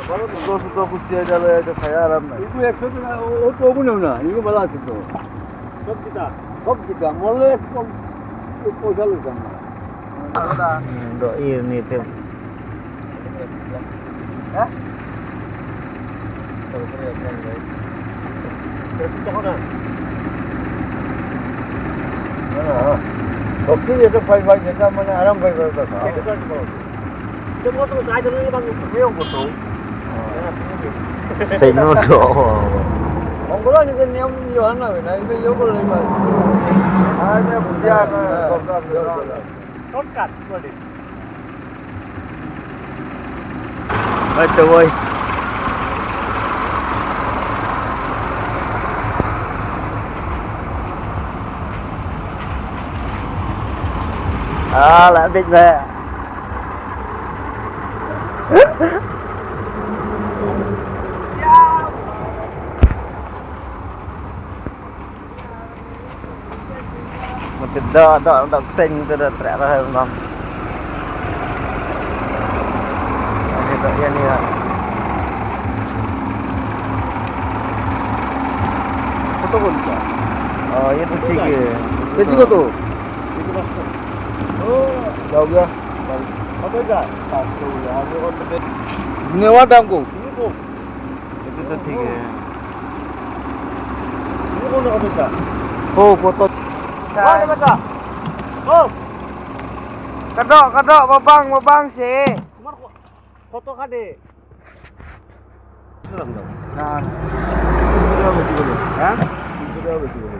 suka kuciya jalo ya kaya alam na. Iku 100 টাকা ও তো বলে না ইগো ভালো আছে তো সব কিটা মলে কম পয়সা লইতাম না Do ini tuh. হ্যাঁ সত্যি এটা ফাইভ ফাইভ যেটা মানে আরাম ফাইভ ফাইভ কথা Sino do. অঙ্গরা যদি নিয়ম ইয়ে না না এটা ইয়ে করলে না আর না বুঝিয়া না শর্টকাট বলে Betul boy. Lại biết về. Một cái đợt xinh từ đợt trẻ ra hơn không? Ini ya. কত বলছো Oh, itu tiga. বেশি কত ও যাও গিয়া কত যা 500 ya আমি কত নেওয়ার দাম কো Itu tuh tiga. ini কোন কত যা Oh, foto. কত বাটা ও Kadok, babang sih. তোমার কত কাটে না হ্যাঁ 300 টাকা বেশি বলে